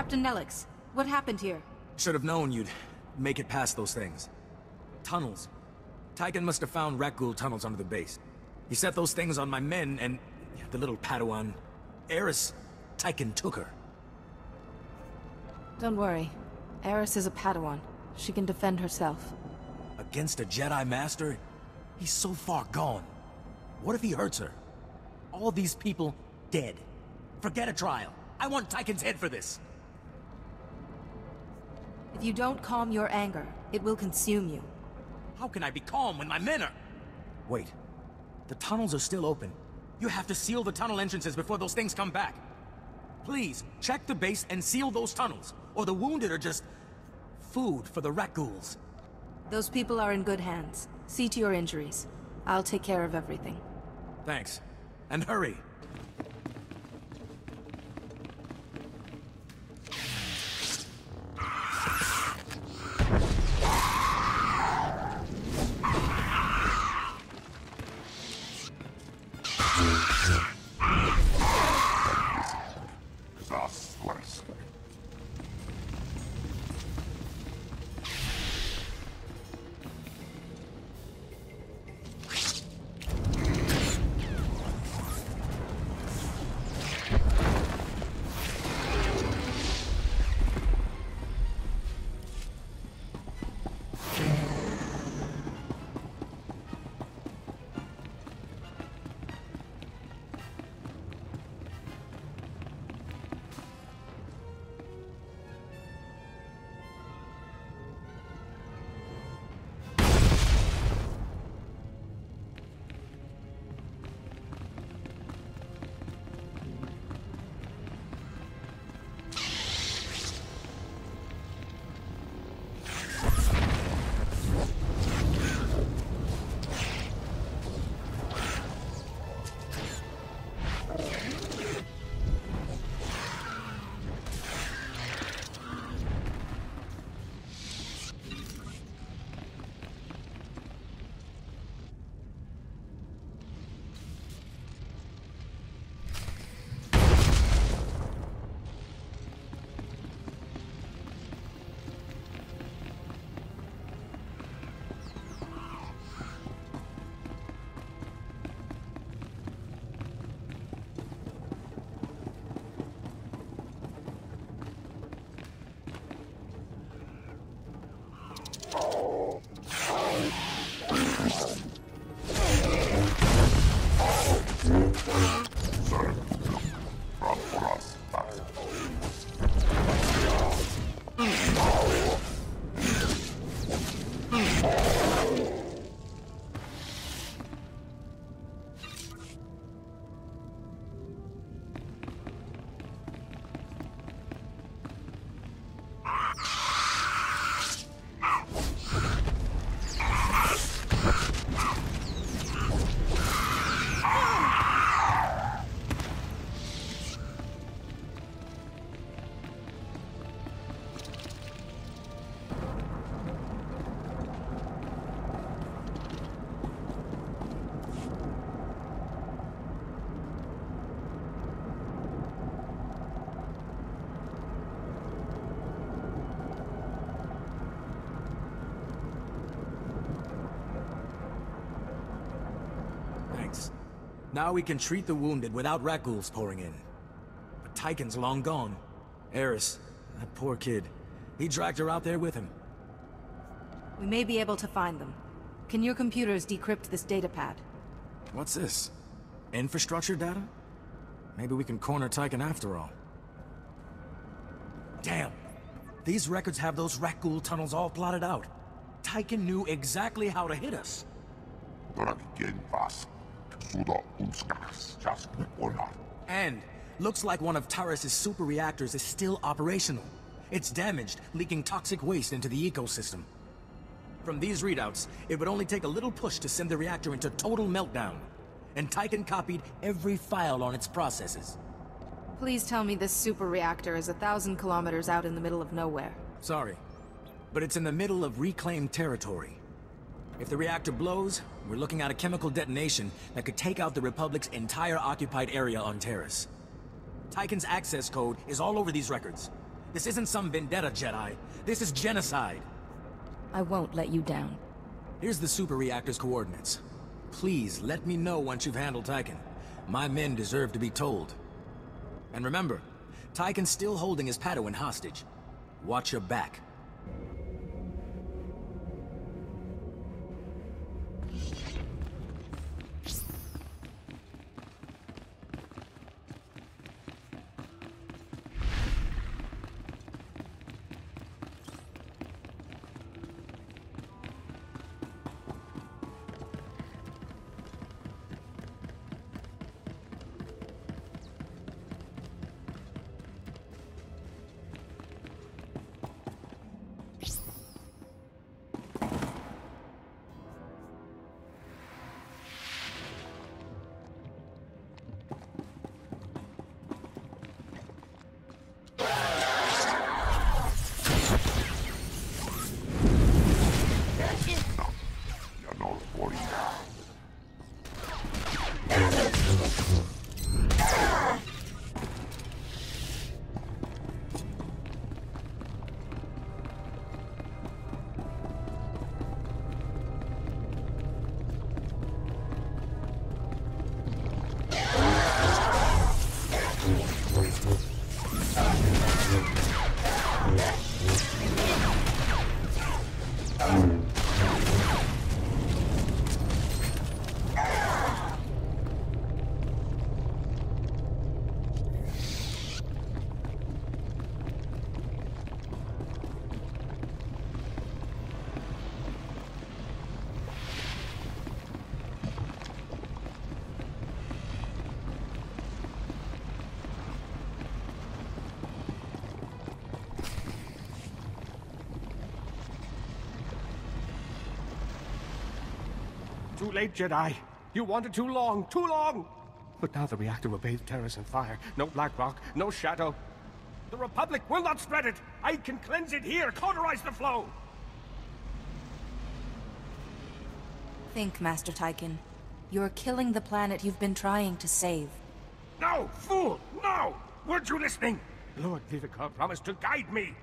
Captain Nelix, what happened here? Should have known you'd make it past those things. Tunnels. Tyken must have found Rakghoul tunnels under the base. He set those things on my men and... the little Padawan... Eris... Tyken took her. Don't worry. Eris is a Padawan. She can defend herself. Against a Jedi Master? He's so far gone. What if he hurts her? All these people dead. Forget a trial. I want Tyken's head for this. If you don't calm your anger, it will consume you. How can I be calm when my men are... Wait. The tunnels are still open. You have to seal the tunnel entrances before those things come back. Please, check the base and seal those tunnels, or the wounded are just... food for the Rakghouls. Those people are in good hands. See to your injuries. I'll take care of everything. Thanks. And hurry. Now we can treat the wounded without Rakghouls pouring in. But Tyken's long gone. Eris, that poor kid. He dragged her out there with him. We may be able to find them. Can your computers decrypt this datapad? What's this? Infrastructure data? Maybe we can corner Tyken after all. Damn! These records have those Rakghoul tunnels all plotted out. Tyken knew exactly how to hit us. And looks like one of Taurus's super reactors is still operational. It's damaged, leaking toxic waste into the ecosystem. From these readouts, it would only take a little push to send the reactor into total meltdown. And Tyken copied every file on its processes. Please tell me this super reactor is 1,000 kilometers out in the middle of nowhere. Sorry, but it's in the middle of reclaimed territory. If the reactor blows, we're looking at a chemical detonation that could take out the Republic's entire occupied area on Terrace. Tyken's access code is all over these records. This isn't some vendetta, Jedi. This is genocide. I won't let you down. Here's the super reactor's coordinates. Please let me know once you've handled Tyken. My men deserve to be told. And remember, Tyken's still holding his Padawan hostage. Watch your back. Too late, Jedi. You wanted too long, too long! But now the reactor will bathe Terrace in fire. No black rock, no shadow. The Republic will not spread it! I can cleanse it here, cauterize the flow! Think, Master Tyken. You're killing the planet you've been trying to save. No, fool! No! Weren't you listening? Lord Vivicar promised to guide me!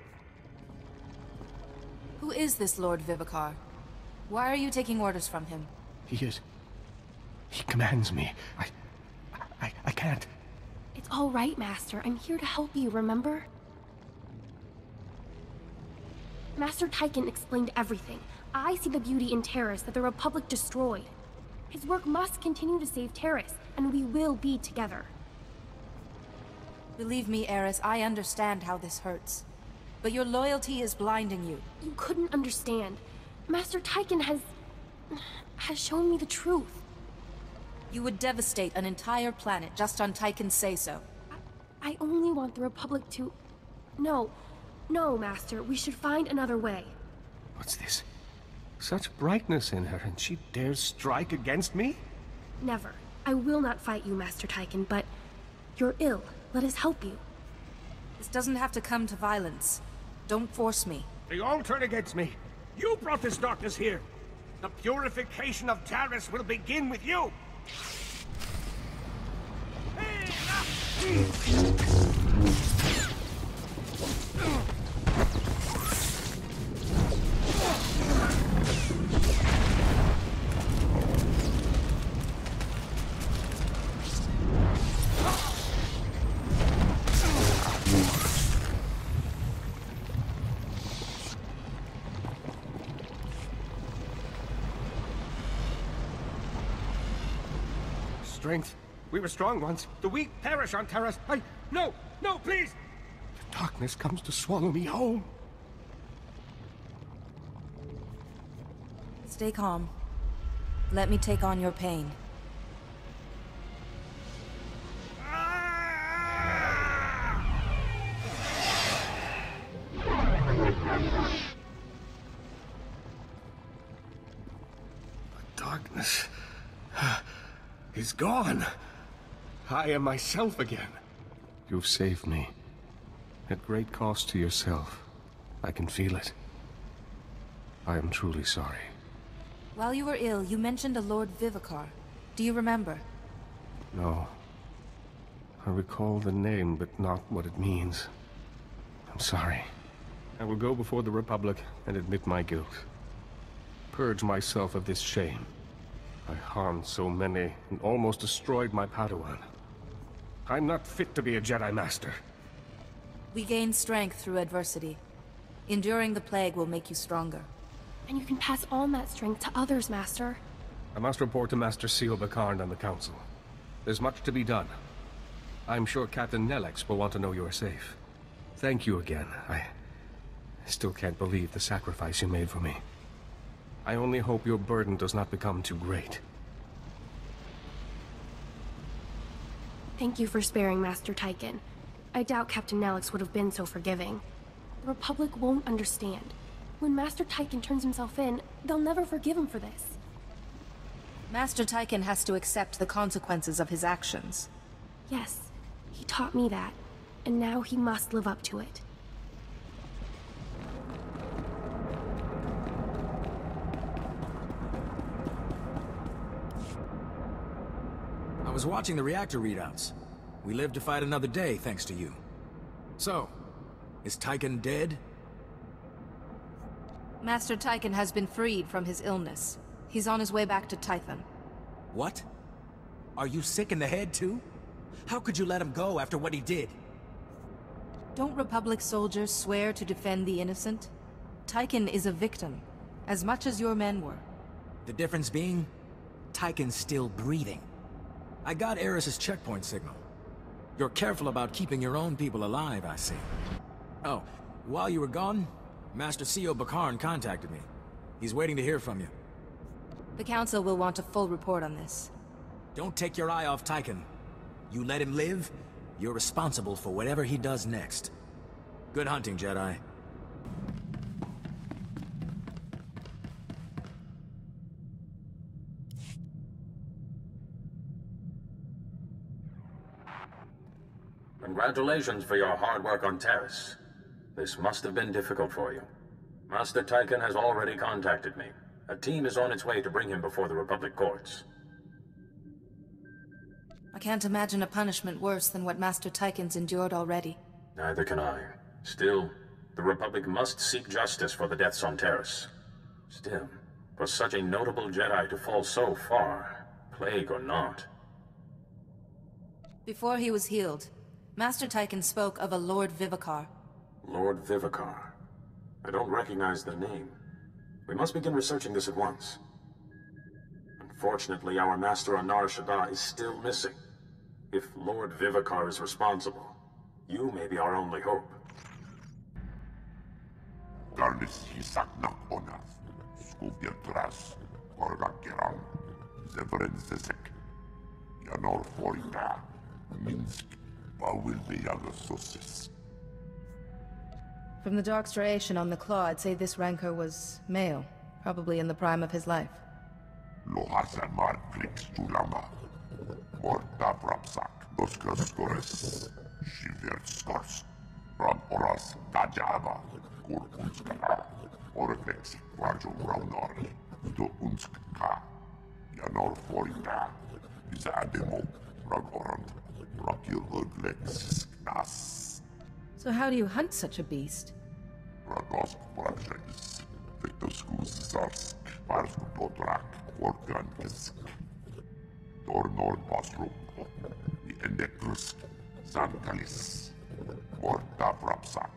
Who is this Lord Vivicar? Why are you taking orders from him? He commands me. I can't. It's all right, Master. I'm here to help you, remember? Master Tyken explained everything. I see the beauty in Terrace that the Republic destroyed. His work must continue to save Terrace, and we will be together. Believe me, Eris, I understand how this hurts. But your loyalty is blinding you. You couldn't understand. Master Tyken has shown me the truth. You would devastate an entire planet just on Tyken's say-so. I only want the Republic to... No, Master. We should find another way. What's this? Such brightness in her, and she dares strike against me? Never. I will not fight you, Master Tyken, but... You're ill. Let us help you. This doesn't have to come to violence. Don't force me. They all turn against me. You brought this darkness here. The purification of Taris will begin with you. Strength, We were strong once. The weak perish on Terrace. No, no, please! The darkness comes to swallow me home. Stay calm. Let me take on your pain. The darkness is gone. I am myself again. You've saved me. At great cost to yourself. I can feel it. I am truly sorry. While you were ill, you mentioned a Lord Vivicar. Do you remember? No. I recall the name, but not what it means. I'm sorry. I will go before the Republic and admit my guilt. Purge myself of this shame. I harmed so many and almost destroyed my Padawan. I'm not fit to be a Jedi Master. We gain strength through adversity. Enduring the plague will make you stronger. And you can pass on that strength to others, Master. I must report to Master Seal Bakarn and the Council. There's much to be done. I'm sure Captain Nellex will want to know you are safe. Thank you again. I still can't believe the sacrifice you made for me. I only hope your burden does not become too great. Thank you for sparing Master Tyken. I doubt Captain Nellex would have been so forgiving. The Republic won't understand. When Master Tyken turns himself in, they'll never forgive him for this. Master Tyken has to accept the consequences of his actions. Yes, he taught me that, and now he must live up to it. I was watching the reactor readouts. We lived to fight another day, thanks to you. So, is Tyken dead? Master Tyken has been freed from his illness. He's on his way back to Tython. What? Are you sick in the head, too? How could you let him go after what he did? Don't Republic soldiers swear to defend the innocent? Tyken is a victim, as much as your men were. The difference being, Tyken's still breathing. I got Eris's checkpoint signal. You're careful about keeping your own people alive, I see. Oh, while you were gone, Master Seal Bakarn contacted me. He's waiting to hear from you. The Council will want a full report on this. Don't take your eye off Tyken. You let him live, you're responsible for whatever he does next. Good hunting, Jedi. Congratulations for your hard work on Terrace. This must have been difficult for you. Master Tyken has already contacted me. A team is on its way to bring him before the Republic courts. I can't imagine a punishment worse than what Master Tyken's endured already. Neither can I. Still, the Republic must seek justice for the deaths on Terrace. Still, for such a notable Jedi to fall so far, plague or not. Before he was healed, Master Tyken spoke of a Lord Vivicar. Lord Vivicar. I don't recognize the name. We must begin researching this at once. Unfortunately, our Master Anar Shaddaa is still missing. If Lord Vivicar is responsible, you may be our only hope. Garnis hisaknak onas, skubiatras, orgakeram, zevrenzesek, Yanor Forita, Minsk, Bawilbeyagososis. From the dark striation on the claw, I'd say this rancor was male, probably in the prime of his life. Lohasamar Flix Tulama, Morta Brapsak, Doskaskores, Shiverskors, Ram Oras Dajava, Kurkunskala, Orvex, Rajo Raunor, Do Unska, Yanor Forita, Izademo, Ragorant, Rakil Urglex, Nas. So how do you hunt such a beast? Ragosk Fratres, Victoskus Zarsk, Varsku Potrak, Organkisk, Dornor Pasrum, the Endekrus, Zankalis, Morta Vrapsak,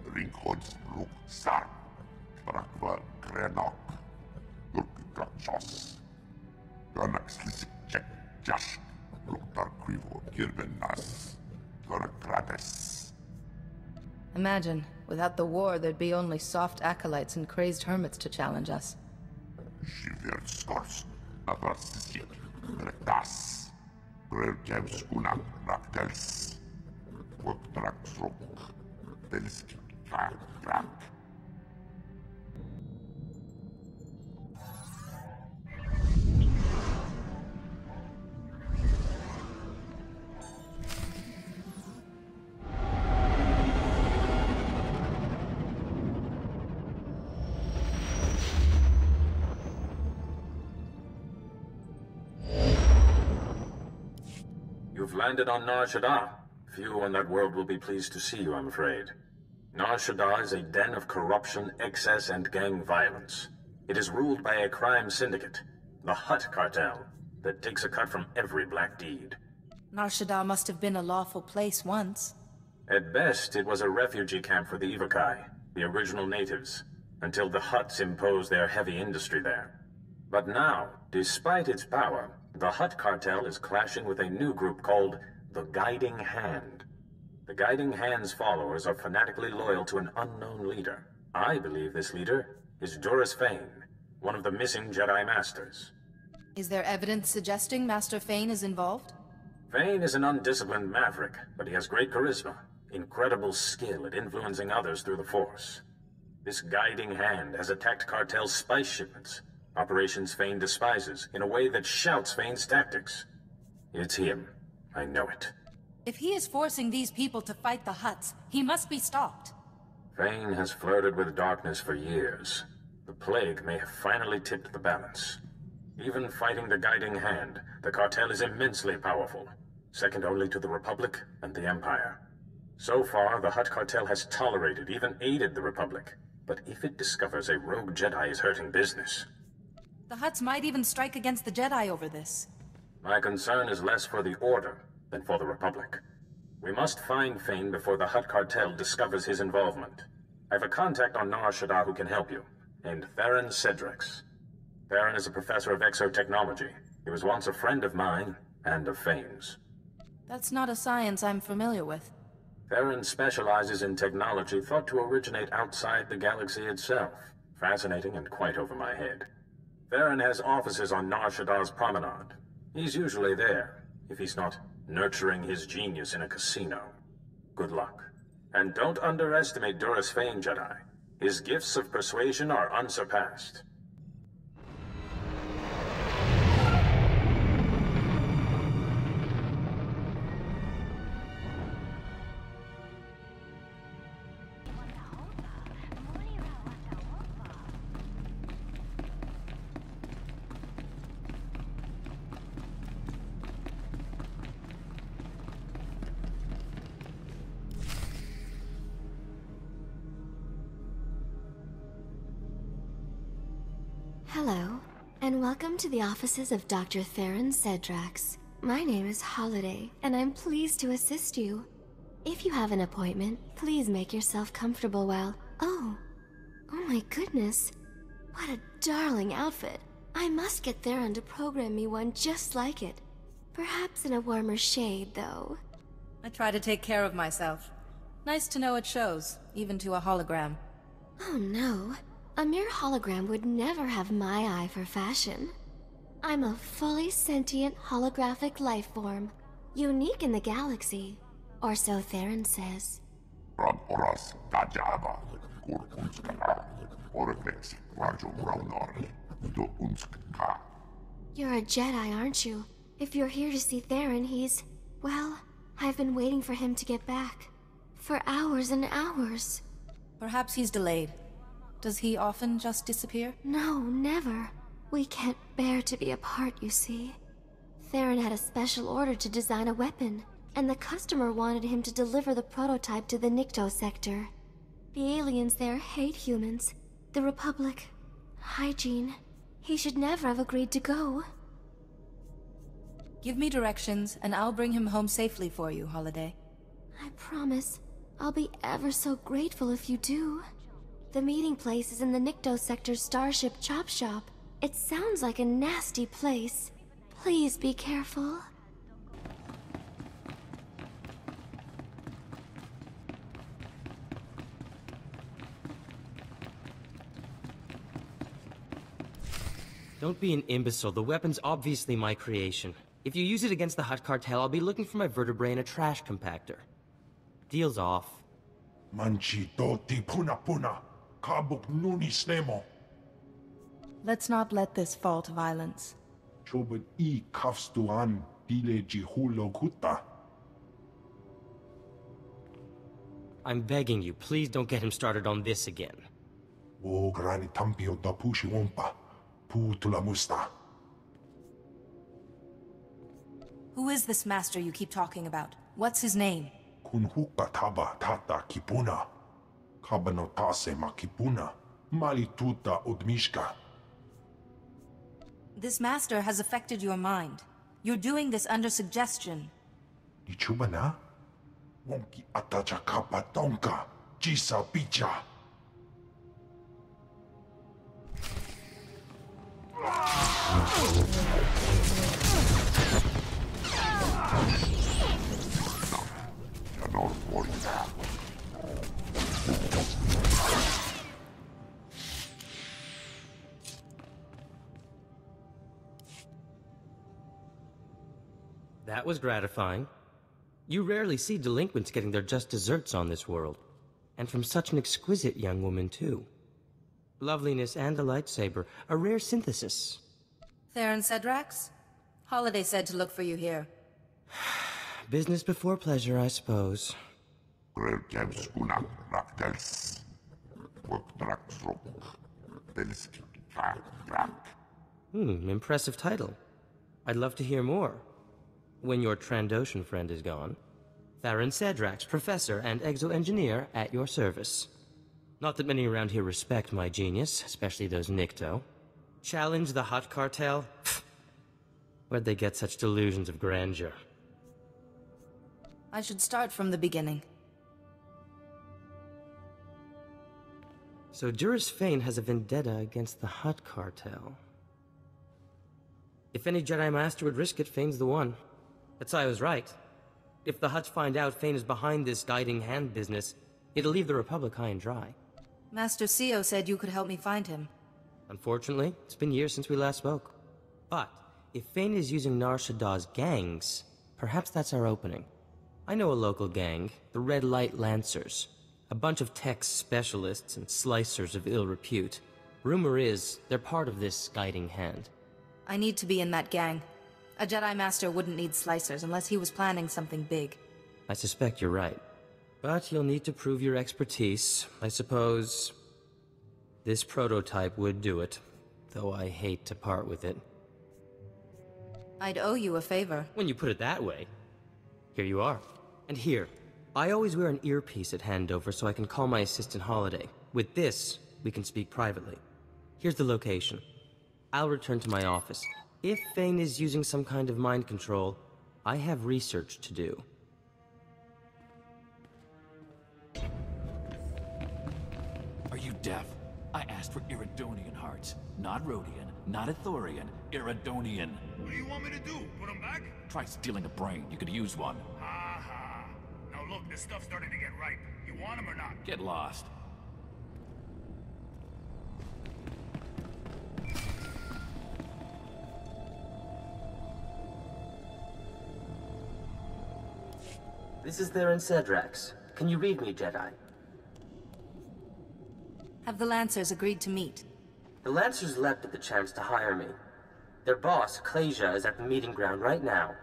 Ringhods Ruk Sark, Trakva Krenok, Durkikachos, Ganaxlisik Check Jash, Ruk vivo kirbenas. Gorokrates. Imagine, without the war, there'd be only soft acolytes and crazed hermits to challenge us. Shiver skors. Avrastik. Rektas. Grevjevskuna raktels. Woktraksrok. Delski. Krak. You've landed on Nar Shaddaa. Few in that world will be pleased to see you, I'm afraid. Nar Shaddaa is a den of corruption, excess, and gang violence. It is ruled by a crime syndicate, the Hutt cartel, that takes a cut from every black deed. Nar Shaddaa must have been a lawful place once. At best, it was a refugee camp for the Ivakai, the original natives, until the Hutts imposed their heavy industry there. But now, despite its power, the Hutt cartel is clashing with a new group called the Guiding Hand. The Guiding Hand's followers are fanatically loyal to an unknown leader. I believe this leader is Duras Feyne, one of the missing Jedi Masters. Is there evidence suggesting Master Feyne is involved? Feyne is an undisciplined maverick, but he has great charisma, incredible skill at influencing others through the Force. This Guiding Hand has attacked cartel spice shipments, operations Feyne despises, in a way that shouts Feyne's tactics. It's him. I know it. If he is forcing these people to fight the Hutts, he must be stopped. Feyne has flirted with darkness for years. The plague may have finally tipped the balance. Even fighting the Guiding Hand, the cartel is immensely powerful, second only to the Republic and the Empire. So far, the Hutt cartel has tolerated, even aided the Republic. But if it discovers a rogue Jedi is hurting business... The Hutts might even strike against the Jedi over this. My concern is less for the Order than for the Republic. We must find Feyne before the Hutt cartel discovers his involvement. I have a contact on Nar Shaddaa who can help you, named Theron Cedrex. Theron is a professor of exotechnology. He was once a friend of mine, and of Feyne's. That's not a science I'm familiar with. Theron specializes in technology thought to originate outside the galaxy itself. Fascinating and quite over my head. Theron has offices on Nar Shaddaa's promenade. He's usually there, if he's not nurturing his genius in a casino. Good luck. And don't underestimate Duras Feyne, Jedi. His gifts of persuasion are unsurpassed. Hello, and welcome to the offices of Dr. Theron Cedrex. My name is Holiday, and I'm pleased to assist you. If you have an appointment, please make yourself comfortable while... Oh my goodness. What a darling outfit. I must get Theron to program me one just like it. Perhaps in a warmer shade, though. I try to take care of myself. Nice to know it shows, even to a hologram. Oh no. A mere hologram would never have my eye for fashion. I'm a fully sentient holographic life form, unique in the galaxy, or so Theron says. You're a Jedi, aren't you? If you're here to see Theron, he's... Well, I've been waiting for him to get back. For hours and hours. Perhaps he's delayed. Does he often just disappear? No, never. We can't bear to be apart, you see. Theron had a special order to design a weapon, and the customer wanted him to deliver the prototype to the Nikto sector. The aliens there hate humans. The Republic. Hygiene. He should never have agreed to go. Give me directions, and I'll bring him home safely for you, Holiday. I promise. I'll be ever so grateful if you do. The meeting place is in the Nikto sector's Starship Chop Shop. It sounds like a nasty place. Please be careful. Don't be an imbecile. The weapon's obviously my creation. If you use it against the Hutt cartel, I'll be looking for my vertebrae in a trash compactor. Deal's off. Manchi doti puna puna. Kabuk nuni snemo. Let's not let this fall to violence. Chobot I kafstuan dile jihulo guta. I'm begging you, please don't get him started on this again. O grani tampio da pushi wompa. Pu tula musta. Who is this master you keep talking about? What's his name? Kun huka taba tata kipuna. Kabano tase ma kipuna. Mali tuta udmishka. This master has affected your mind. You're doing this under suggestion. Ichuba na? Wonki atacha kapa tonka. Jisa picha. That was gratifying. You rarely see delinquents getting their just desserts on this world. And from such an exquisite young woman, too. Loveliness and a lightsaber, a rare synthesis. Theron Cedrax? Holiday said to look for you here. Business before pleasure, I suppose. Impressive title. I'd love to hear more. When your Trandoshan friend is gone. Theron Cedrax, professor and exo-engineer at your service. Not that many around here respect my genius, especially those Nikto. Challenge the Hutt cartel? Where'd they get such delusions of grandeur? I should start from the beginning. So Duras Fane has a vendetta against the Hutt cartel. If any Jedi Master would risk it, Fane's the one. That's why I was right. If the Hutts find out Fane is behind this guiding hand business, it'll leave the Republic high and dry. Master Sio said you could help me find him. Unfortunately, it's been years since we last spoke. But if Fane is using Nar Shaddah's gangs, perhaps that's our opening. I know a local gang, the Red Light Lancers. A bunch of tech specialists and slicers of ill repute. Rumor is, they're part of this guiding hand. I need to be in that gang. A Jedi Master wouldn't need slicers unless he was planning something big. I suspect you're right. But you'll need to prove your expertise. I suppose this prototype would do it, though I hate to part with it. I'd owe you a favor. When you put it that way. Here you are. And here, I always wear an earpiece at handover so I can call my assistant Holiday. With this, we can speak privately. Here's the location. I'll return to my office. If Fane is using some kind of mind control, I have research to do. Are you deaf? I asked for Iridonian hearts. Not Rhodian, not Ithorian, Iridonian. What do you want me to do? Put them back? Try stealing a brain. You could use one. Ha ha. Now look, this stuff's starting to get ripe. You want them or not? Get lost. This is Theron Cedrax. Can you read me, Jedi? Have the Lancers agreed to meet? The Lancers leapt at the chance to hire me. Their boss, Klasia, is at the meeting ground right now.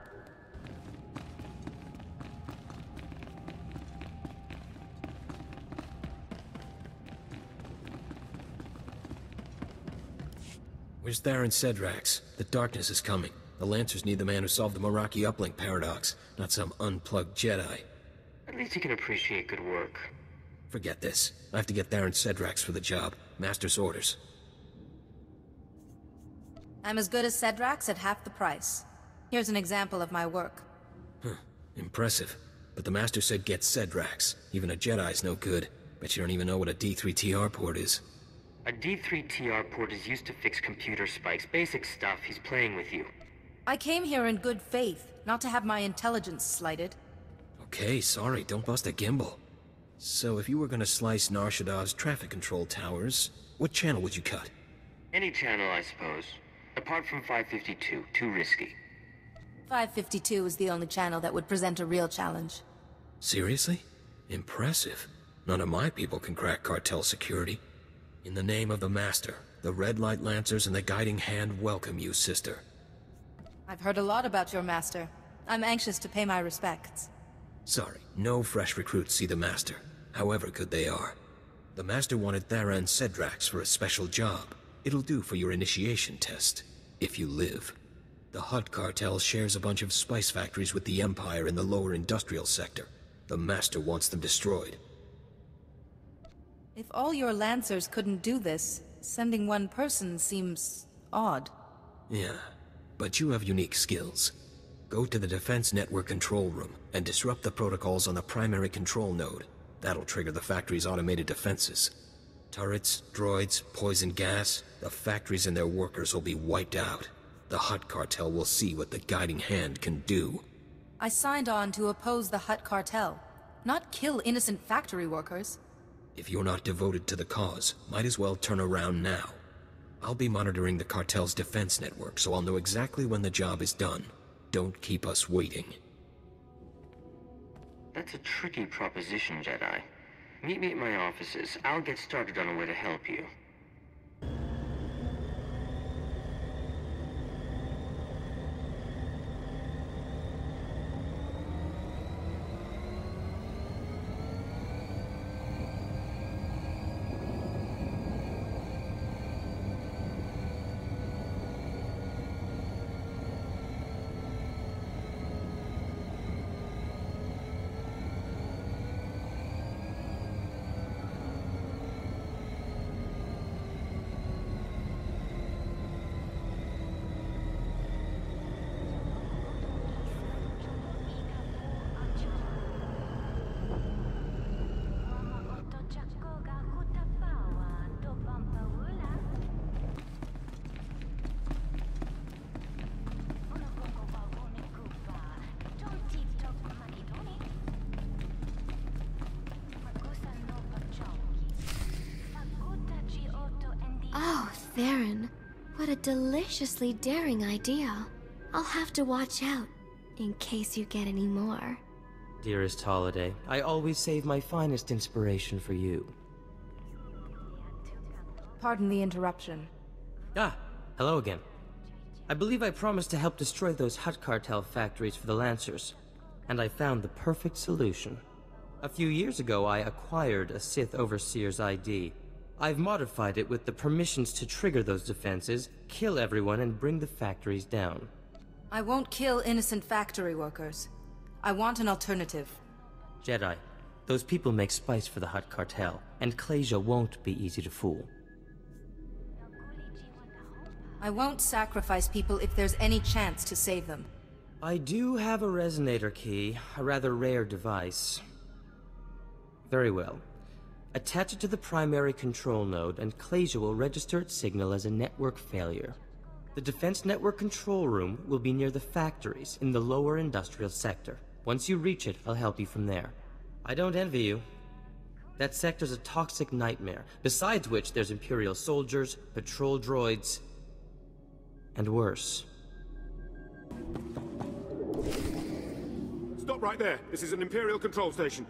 Where's Theron Cedrax? The darkness is coming. The Lancers need the man who solved the Meraki uplink paradox, not some unplugged Jedi. At least he can appreciate good work. Forget this. I have to get Theron Cedrax for the job. Master's orders. I'm as good as Cedrax at half the price. Here's an example of my work. Impressive. But the Master said get Cedrax. Even a Jedi's no good. Bet you don't even know what a D3TR port is. A D3TR port is used to fix computer spikes. Basic stuff. He's playing with you. I came here in good faith, not to have my intelligence slighted. Okay, sorry, don't bust a gimbal. So if you were gonna slice Nar Shaddah's traffic control towers, what channel would you cut? Any channel, I suppose. Apart from 552, too risky. 552 is the only channel that would present a real challenge. Seriously? Impressive. None of my people can crack cartel security. In the name of the Master, the Red Light Lancers and the Guiding Hand welcome you, sister. I've heard a lot about your master. I'm anxious to pay my respects. Sorry, no fresh recruits see the Master, however good they are. The Master wanted Thera and Cedrax for a special job. It'll do for your initiation test, if you live. The Hutt cartel shares a bunch of spice factories with the Empire in the lower industrial sector. The Master wants them destroyed. If all your Lancers couldn't do this, sending one person seems odd. Yeah, but you have unique skills. Go to the Defense Network control room and disrupt the protocols on the primary control node. That'll trigger the factory's automated defenses. Turrets, droids, poison gas, the factories and their workers will be wiped out. The Hutt cartel will see what the Guiding Hand can do. I signed on to oppose the Hutt cartel, not kill innocent factory workers. If you're not devoted to the cause, might as well turn around now. I'll be monitoring the cartel's defense network, so I'll know exactly when the job is done. Don't keep us waiting. That's a tricky proposition, Jedi. Meet me at my offices. I'll get started on a way to help you. Oh, Theron. What a deliciously daring idea. I'll have to watch out, in case you get any more. Dearest Holiday, I always save my finest inspiration for you. Pardon the interruption. Ah, hello again. I believe I promised to help destroy those Hutt cartel factories for the Lancers, and I found the perfect solution. A few years ago, I acquired a Sith Overseer's ID. I've modified it with the permissions to trigger those defenses, kill everyone, and bring the factories down. I won't kill innocent factory workers. I want an alternative. Jedi, those people make spice for the Hutt cartel, and Klasia won't be easy to fool. I won't sacrifice people if there's any chance to save them. I do have a resonator key, a rather rare device. Very well. Attach it to the primary control node, and Klasia will register its signal as a network failure. The Defense Network control room will be near the factories in the lower industrial sector. Once you reach it, I'll help you from there. I don't envy you. That sector's a toxic nightmare, besides which there's Imperial soldiers, patrol droids, and worse. Stop right there. This is an Imperial control station.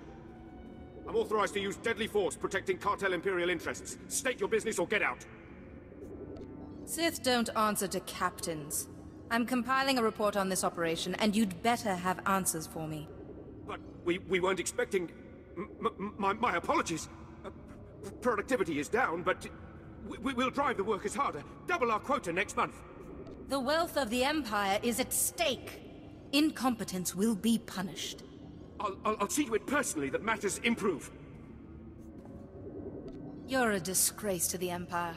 I'm authorized to use deadly force protecting cartel Imperial interests. State your business or get out. Sith don't answer to captains. I'm compiling a report on this operation, and you'd better have answers for me. But we weren't expecting... My apologies. Productivity is down, but we'll drive the workers harder. Double our quota next month. The wealth of the Empire is at stake. Incompetence will be punished. I'll see to it personally that matters improve. You're a disgrace to the Empire.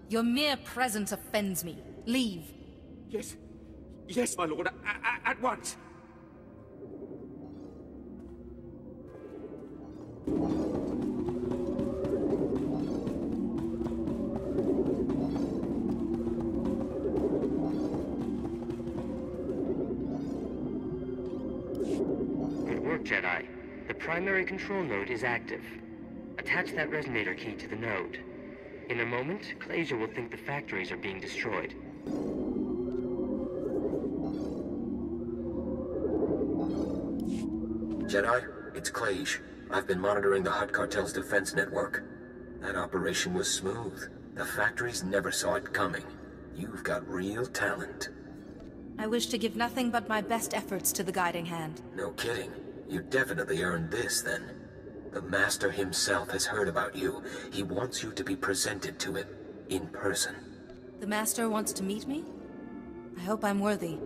Your mere presence offends me. Leave. Yes. Yes, my lord. At once. Good work, Jedi. The primary control node is active. Attach that resonator key to the node. In a moment, Klasia will think the factories are being destroyed. Jedi, it's Clage. I've been monitoring the Hutt Cartel's defense network. That operation was smooth. The factories never saw it coming. You've got real talent. I wish to give nothing but my best efforts to the Guiding Hand. No kidding. You definitely earned this, then. The Master himself has heard about you. He wants you to be presented to him, in person. The Master wants to meet me? I hope I'm worthy.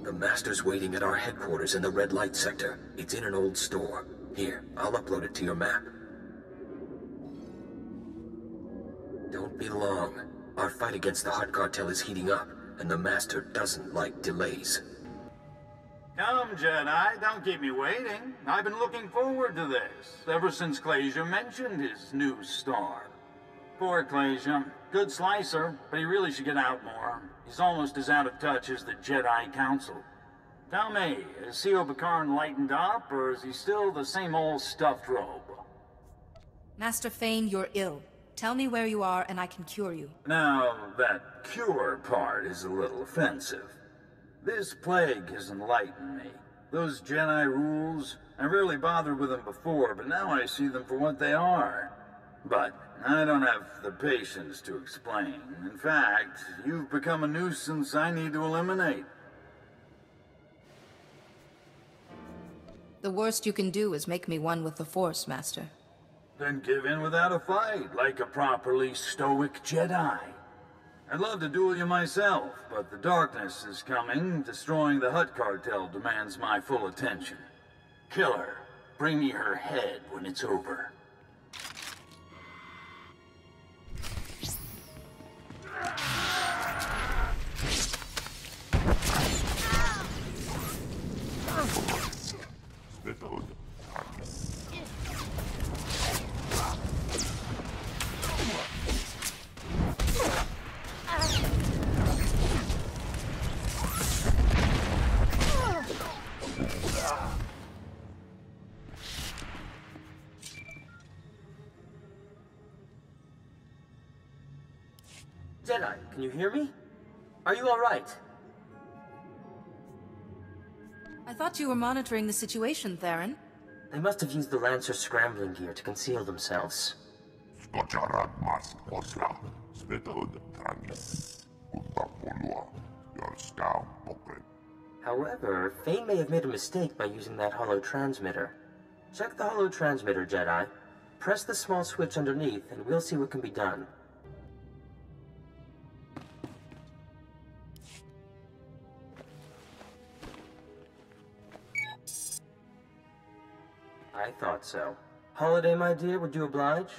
The Master's waiting at our headquarters in the red light sector. It's in an old store. Here, I'll upload it to your map. Don't be long. Our fight against the Hutt Cartel is heating up, and the Master doesn't like delays. Come, Jedi, don't keep me waiting. I've been looking forward to this, ever since Clasia mentioned his new star. Poor Clasia. Good slicer, but he really should get out more. He's almost as out of touch as the Jedi Council. Tell me, is C.O. Bakarn lightened up, or is he still the same old stuffed robe? Master Feyne, you're ill. Tell me where you are, and I can cure you. Now, that cure part is a little offensive. This plague has enlightened me. Those Jedi rules, I rarely bothered with them before, but now I see them for what they are. But I don't have the patience to explain. In fact, you've become a nuisance I need to eliminate. The worst you can do is make me one with the Force, Master. Then give in without a fight, like a properly stoic Jedi. I'd love to duel you myself, but the darkness is coming. Destroying the Hutt Cartel demands my full attention. Killer, bring me her head when it's over. Jedi, can you hear me? Are you all right? I thought you were monitoring the situation, Theron. They must have used the Lancer's scrambling gear to conceal themselves. However, Feyne may have made a mistake by using that holo transmitter. Check the holo transmitter, Jedi. Press the small switch underneath, and we'll see what can be done. I thought so. Holiday, my dear, would you oblige?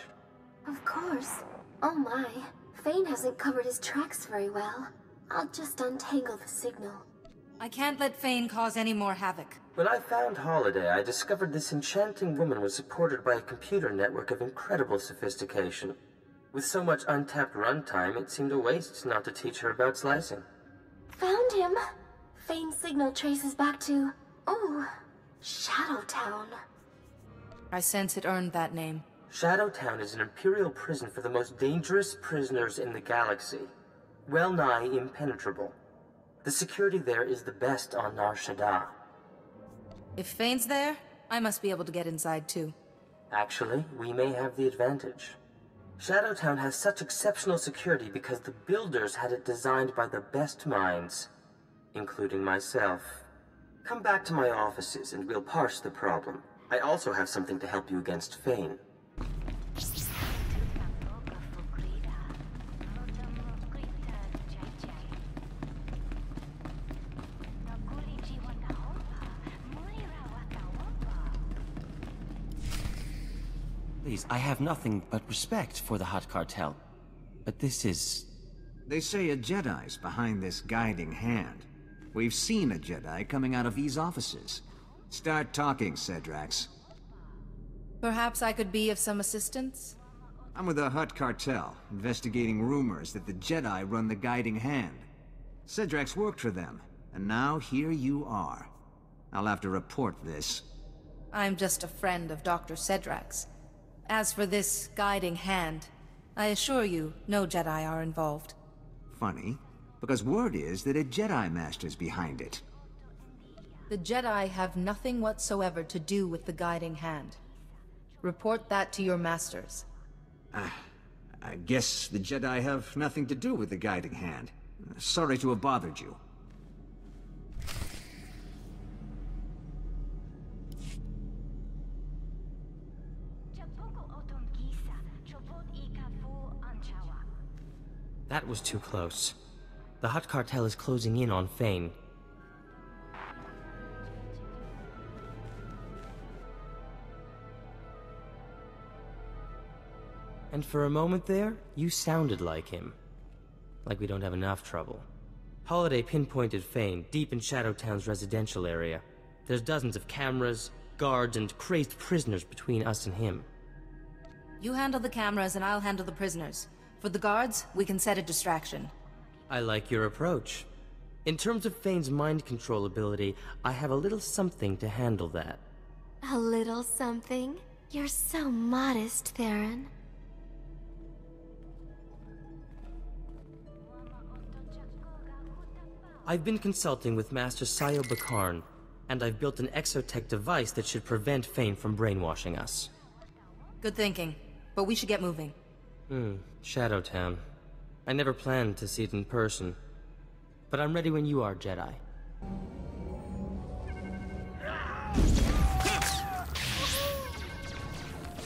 Of course. Oh my. Feyne hasn't covered his tracks very well. I'll just untangle the signal. I can't let Feyne cause any more havoc. When I found Holiday, I discovered this enchanting woman was supported by a computer network of incredible sophistication. With so much untapped runtime, it seemed a waste not to teach her about slicing. Found him! Feyne's signal traces back to... oh, Shadowtown. I sense it earned that name. Shadowtown is an imperial prison for the most dangerous prisoners in the galaxy. Well nigh impenetrable. The security there is the best on Nar Shaddaa. If Feyne's there, I must be able to get inside too. Actually, we may have the advantage. Shadowtown has such exceptional security because the builders had it designed by the best minds, including myself. Come back to my offices and we'll parse the problem. I also have something to help you against Feyne. Please, I have nothing but respect for the Hutt Cartel. But this is... They say a Jedi's behind this guiding hand. We've seen a Jedi coming out of these offices. Start talking, Cedrax. Perhaps I could be of some assistance? I'm with the Hutt Cartel, investigating rumors that the Jedi run the guiding hand. Cedrax worked for them, and now here you are. I'll have to report this. I'm just a friend of Dr. Cedrax. As for this guiding hand, I assure you, no Jedi are involved. Funny. because word is that a Jedi Master's behind it. The Jedi have nothing whatsoever to do with the guiding hand. Report that to your masters. I guess the Jedi have nothing to do with the guiding hand. Sorry to have bothered you. That was too close. The Hutt cartel is closing in on Feyne. And for a moment there, you sounded like him. Like we don't have enough trouble. Holiday pinpointed Feyne, deep in Shadowtown's residential area. There's dozens of cameras, guards, and crazed prisoners between us and him. You handle the cameras and I'll handle the prisoners. For the guards, we can set a distraction. I like your approach. In terms of Feyne's mind control ability, I have a little something to handle that. A little something? You're so modest, Theron. I've been consulting with Master Sayo Bakarn, and I've built an exotech device that should prevent Feyne from brainwashing us. Good thinking, but we should get moving. Shadowtown. I never planned to see it in person. But I'm ready when you are, Jedi.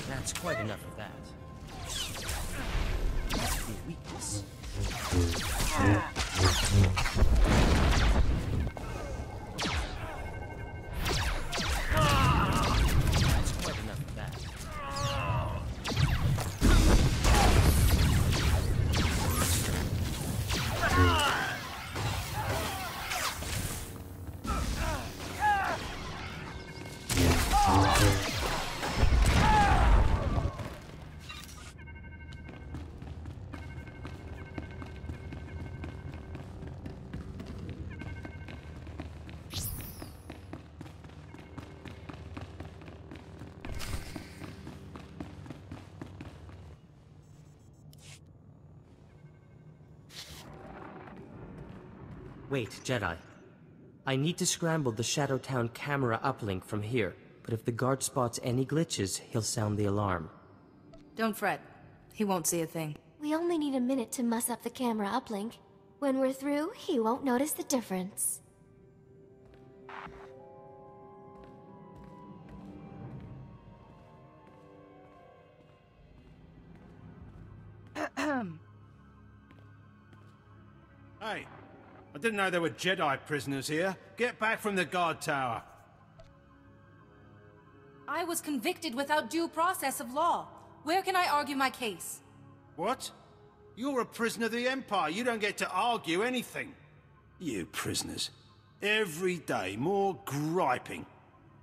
That's quite enough of that. Must be weakness. That's quite enough of that. Wait, Jedi. I need to scramble the Shadowtown camera uplink from here, but if the guard spots any glitches, he'll sound the alarm. Don't fret. He won't see a thing. We only need a minute to muss up the camera uplink. When we're through, he won't notice the difference. Hey, I didn't know there were Jedi prisoners here. Get back from the guard tower. I was convicted without due process of law. Where can I argue my case? What? You're a prisoner of the Empire. You don't get to argue anything. You prisoners. Every day, more griping.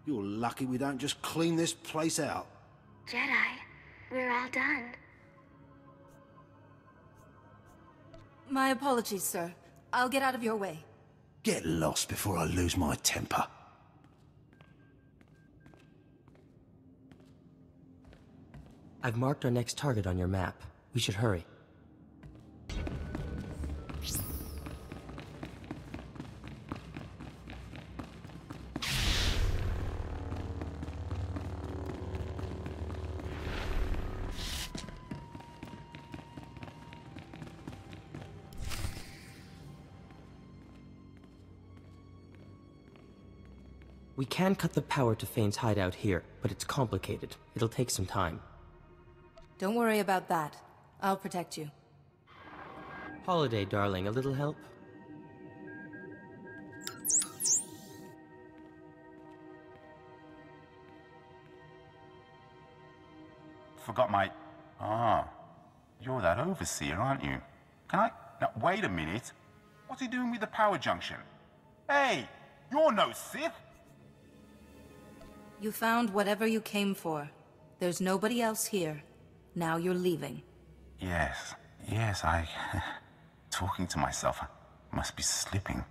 You're lucky we don't just clean this place out. Jedi, we're all done. My apologies, sir. I'll get out of your way. Get lost before I lose my temper. I've marked our next target on your map. We should hurry. We can cut the power to Feyne's hideout here, but it's complicated. It'll take some time. Don't worry about that. I'll protect you. Holiday, darling, a little help? Forgot my... Ah, you're that overseer, aren't you? Can I... Now, wait a minute. What's he doing with the power junction? Hey, you're no Sith! You found whatever you came for. There's nobody else here. Now you're leaving. Yes, I... Talking to myself. I must be slipping.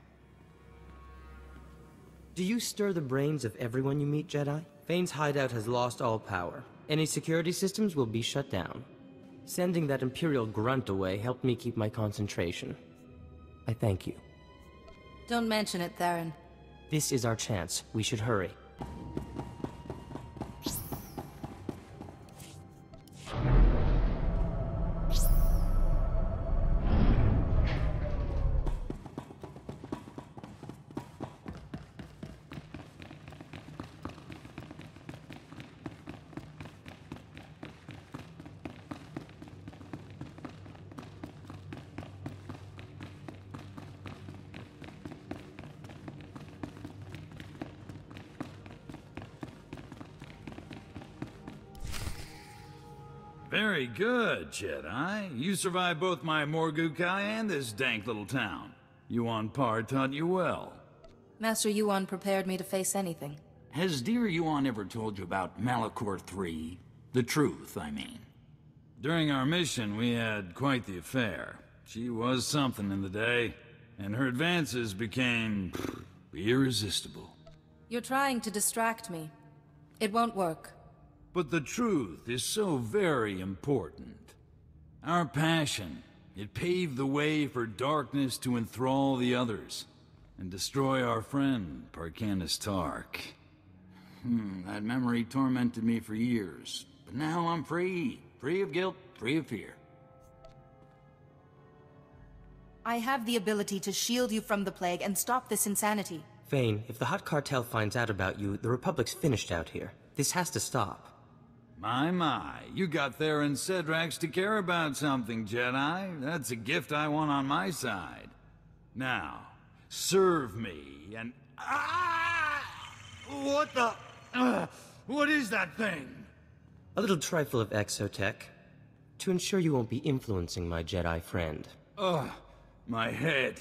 Do you stir the brains of everyone you meet, Jedi? Feyne's hideout has lost all power. Any security systems will be shut down. Sending that Imperial grunt away helped me keep my concentration. I thank you. Don't mention it, Theron. This is our chance. We should hurry. Very good, Jedi. You survived both my Morgukai and this dank little town. Yuan Par taught you well. Master Yuan prepared me to face anything. Has dear Yuan ever told you about Malachor III? The truth, I mean. During our mission, we had quite the affair. She was something in the day, and her advances became irresistible. You're trying to distract me. It won't work. But the truth is so very important. Our passion, it paved the way for darkness to enthrall the others, and destroy our friend, Parkanis Tark. That memory tormented me for years, but now I'm free. Free of guilt, free of fear. I have the ability to shield you from the plague and stop this insanity. Fane, if the Hutt Cartel finds out about you, the Republic's finished out here. This has to stop. My, you got Theron Cedrax to care about something, Jedi. That's a gift I want on my side. Now, serve me, and... What the... what is that thing? A little trifle of exotech, to ensure you won't be influencing my Jedi friend. Ugh, my head.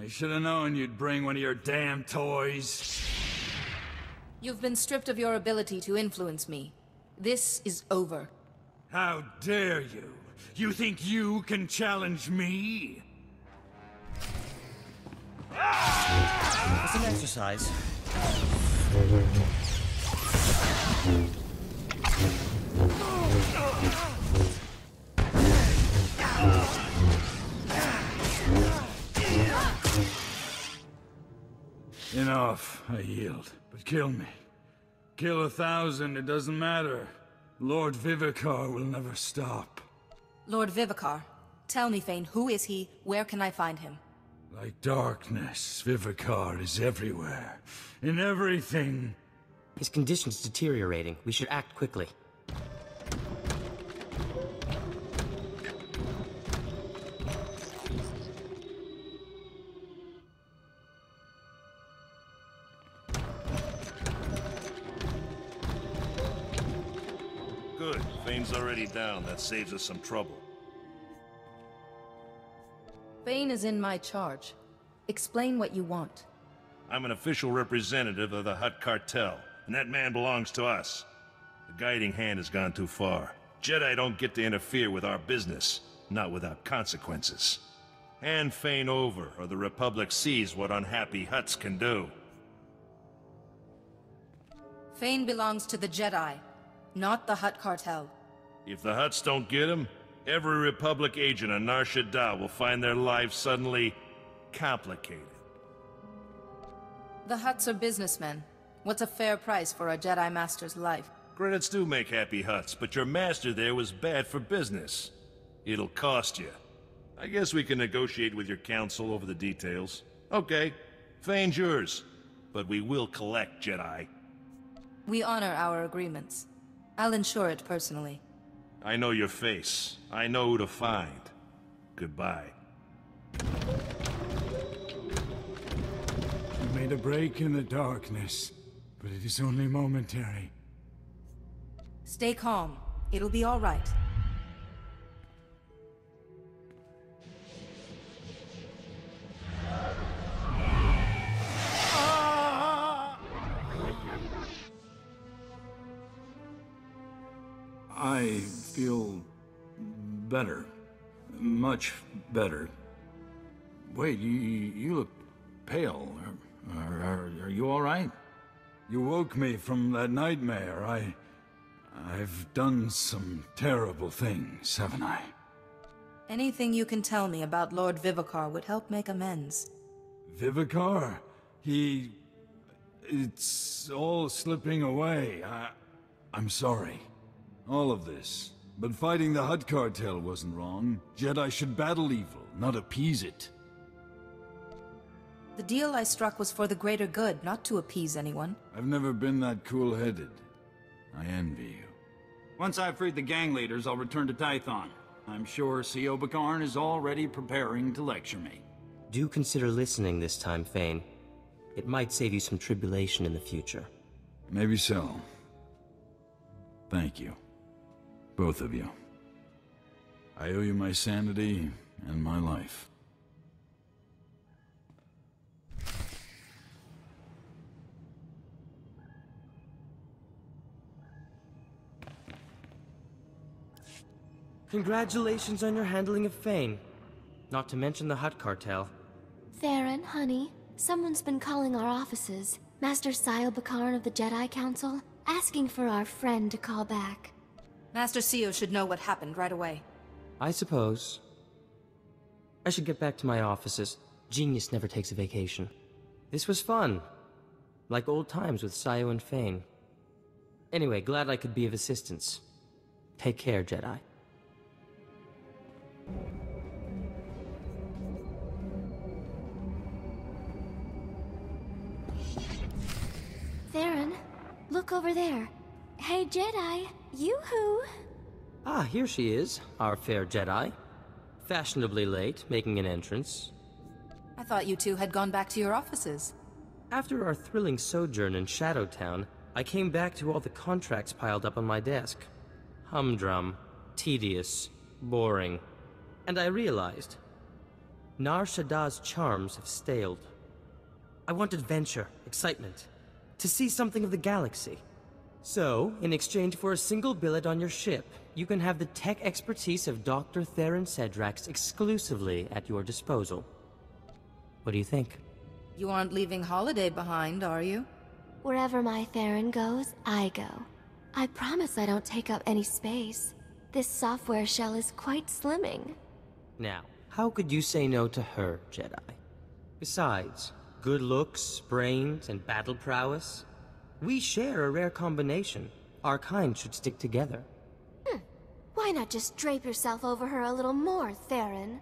I should have known you'd bring one of your damn toys. You've been stripped of your ability to influence me. This is over. How dare you? You think you can challenge me? It's an exercise. Enough, I yield. But kill me. Kill 1,000, it doesn't matter. Lord Vivicar will never stop. Lord Vivicar, tell me, Fane, who is he? Where can I find him? Like darkness, Vivicar is everywhere. In everything. His condition's deteriorating. We should act quickly. Good. Fane's already down. That saves us some trouble. Fane is in my charge. Explain what you want. I'm an official representative of the Hutt Cartel, and that man belongs to us. The guiding hand has gone too far. Jedi don't get to interfere with our business, not without consequences. Hand Fane over, or the Republic sees what unhappy Hutts can do. Fane belongs to the Jedi, not the Hutt Cartel. If the Hutts don't get him, every Republic agent on Nar Shaddaa will find their lives suddenly complicated. The Hutts are businessmen. What's a fair price for a Jedi Master's life? Credits do make happy Hutts, but your master there was bad for business. It'll cost you. I guess we can negotiate with your council over the details. Okay, Fane's yours, but we will collect, Jedi. We honor our agreements. I'll ensure it personally. I know your face. I know who to find. Goodbye. You made a break in the darkness, but it is only momentary. Stay calm. It'll be all right. I feel better. Much better. Wait, you look pale. Are you all right? You woke me from that nightmare. I've done some terrible things, haven't I? Anything you can tell me about Lord Vivicar would help make amends. Vivicar? It's all slipping away. I'm sorry. All of this. But fighting the Hutt cartel wasn't wrong. Jedi should battle evil, not appease it. The deal I struck was for the greater good, not to appease anyone. I've never been that cool-headed. I envy you. Once I've freed the gang leaders, I'll return to Tython. I'm sure C.O. Bakarn is already preparing to lecture me. Do consider listening this time, Fane. It might save you some tribulation in the future. Maybe so. Thank you. Both of you. I owe you my sanity and my life. Congratulations on your handling of Fane. Not to mention the Hutt cartel. Theron, honey, someone's been calling our offices. Master Sile Bakarn of the Jedi Council, asking for our friend to call back. Master Sio should know what happened right away. I suppose. I should get back to my offices. Genius never takes a vacation. This was fun. Like old times with Sayo and Fane. Anyway, glad I could be of assistance. Take care, Jedi. Theron, look over there. Hey, Jedi, yoo-hoo! Ah, here she is, our fair Jedi. Fashionably late, making an entrance. I thought you two had gone back to your offices. After our thrilling sojourn in Shadowtown, I came back to all the contracts piled up on my desk. Humdrum, tedious, boring. And I realized, Nar Shaddah's charms have staled. I want adventure, excitement, to see something of the galaxy. So, in exchange for a single billet on your ship, you can have the tech expertise of Dr. Theron Cedrax exclusively at your disposal. What do you think? You aren't leaving Holiday behind, are you? Wherever my Theron goes, I go. I promise I don't take up any space. This software shell is quite slimming. Now, how could you say no to her, Jedi? Besides, good looks, brains, and battle prowess? We share a rare combination. Our kind should stick together. Why not just drape yourself over her a little more, Theron?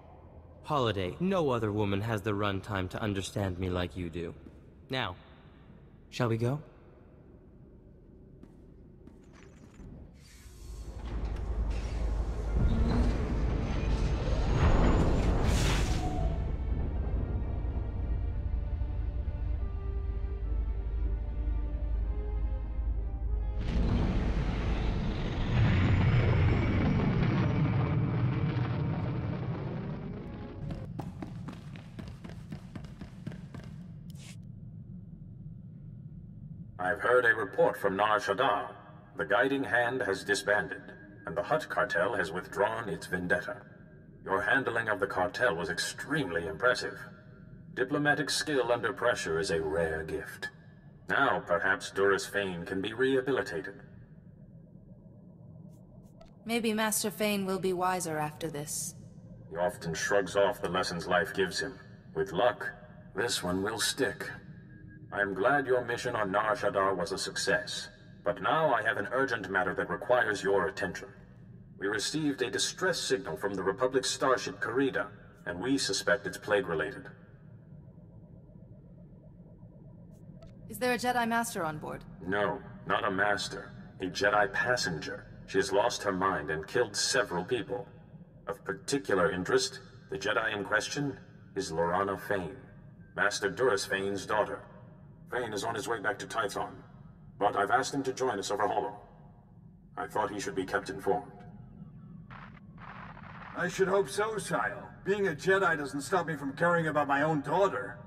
Holiday, no other woman has the runtime to understand me like you do. Now, shall we go? I've heard a report from Nar Shaddaa. The Guiding Hand has disbanded, and the Hutt cartel has withdrawn its vendetta. Your handling of the cartel was extremely impressive. Diplomatic skill under pressure is a rare gift. Now, perhaps Duras Fane can be rehabilitated. Maybe Master Fane will be wiser after this. He often shrugs off the lessons life gives him. With luck, this one will stick. I am glad your mission on Nar Shaddaa was a success, but now I have an urgent matter that requires your attention. We received a distress signal from the Republic starship Karida, and we suspect it's plague-related. Is there a Jedi Master on board? No, not a master. A Jedi passenger. She has lost her mind and killed several people. Of particular interest, the Jedi in question is Lorana Fane, Master Duras Fane's daughter. Fane is on his way back to Tython, but I've asked him to join us over Holo. I thought he should be kept informed. I should hope so, Sile. Being a Jedi doesn't stop me from caring about my own daughter.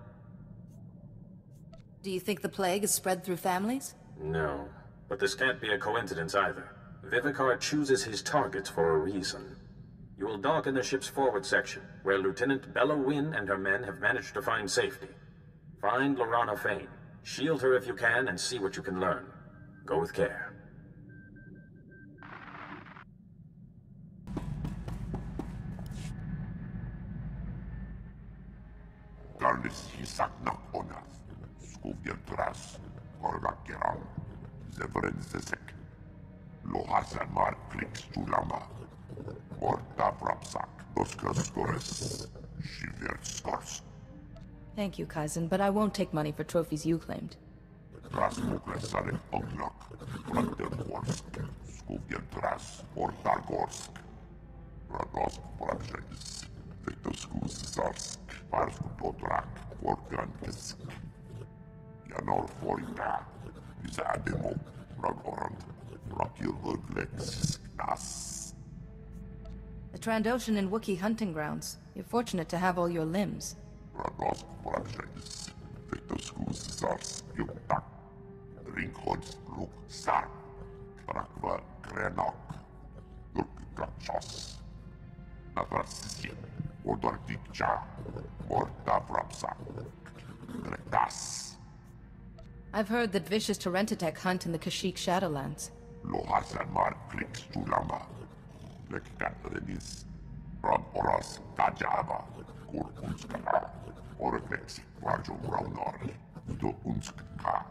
Do you think the plague is spread through families? No, but this can't be a coincidence either. Vivicar chooses his targets for a reason. You will dock in the ship's forward section, where Lieutenant Bella Wynn and her men have managed to find safety. Find Lorana Fane. Shield her if you can, and see what you can learn. Go with care. Darlis hisaknak onas. Skuvien tras. Korvakeram. Zevren zezek. Lohasan mar kliks tulama. Morta vrapsak. Doskas gores. Shiver skors. Thank you, cousin, but I won't take money for trophies you claimed. Rasmuklesanek onglak. Brandenborsk. Skuvien tras. Ortargorsk. Radosk Praxis. Victuscus Zarsk. Parsk Dotrak. Organkisk. Janor Forika. Izademo. Ragorand. Rakil Hudlex. Nas. The Trandoshan and Wookiee hunting grounds. You're fortunate to have all your limbs. Radosk Praxis. Victuscus Zarsk. Yutak. Ringhods Luk Sar. Trakva Krenok. Lurkikachos. Navrasisien. Odortikcha. Morta Vrapsak. Gretas. I've heard that vicious Torrentitek hunt in the Kashyyyk Shadowlands. Lohasan mar kliks tulama. Lekkat renis. Ram oras tajaba. Kur unskana. Orflex varjum raunar. Do unskka.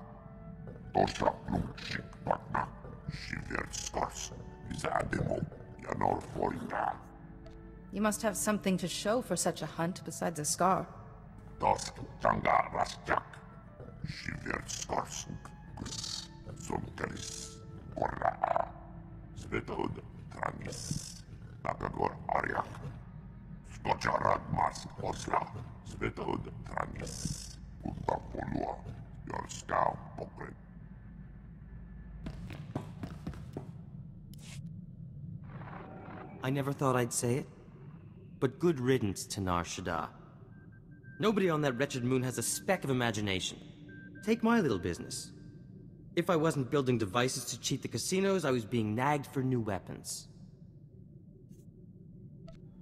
Tosha plumshik patna. Shiver skors. Izademo. Janor forika. You must have something to show for such a hunt besides a scar. Dosk Changa Rasjak. Shiver skors. Sonkalis. Korra. Svetod Tranis. Nagagor Aryak. Skocharad Mas Osla. Svetod Tranis. Utapolua. Your scout Pokren. I never thought I'd say it, but good riddance to Nar Shaddaa. Nobody on that wretched moon has a speck of imagination. Take my little business. If I wasn't building devices to cheat the casinos, I was being nagged for new weapons.